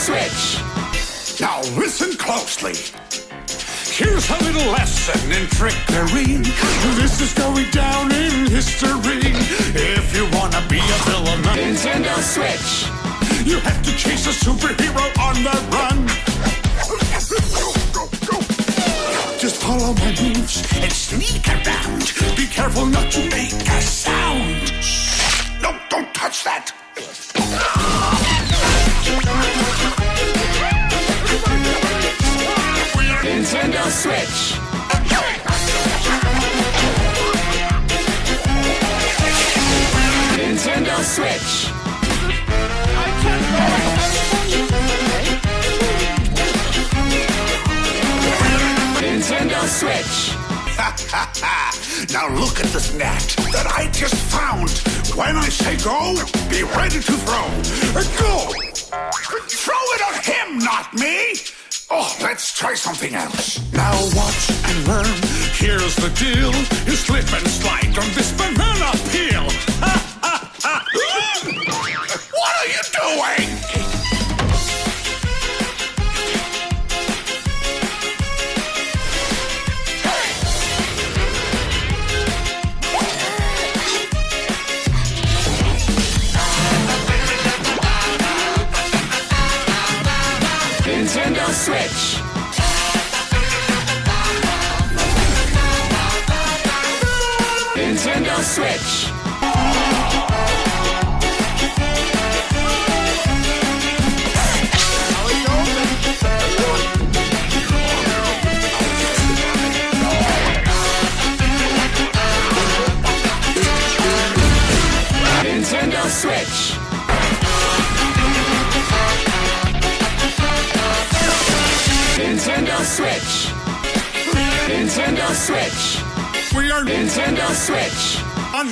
Switch. Now listen closely. Here's a little lesson in trickery. This is going down in history. If you wanna be a villain, Nintendo Switch. you have to chase a superhero on the run. Just follow my moves and sneak around. Be careful not to make a sound. No, don't touch that. Nintendo Switch. Nintendo Switch. Nintendo Switch. Now look at this net that I just found. When I say go, be ready to throw. Go! Throw it at him, not me! Oh, let's try something else. Now watch and learn. Here's the deal. You slip and slide on this banana peel. What are you doing? Nintendo Switch. Nintendo Switch. Nintendo Switch. Nintendo Switch. Nintendo Switch. We are Nintendo Switch. on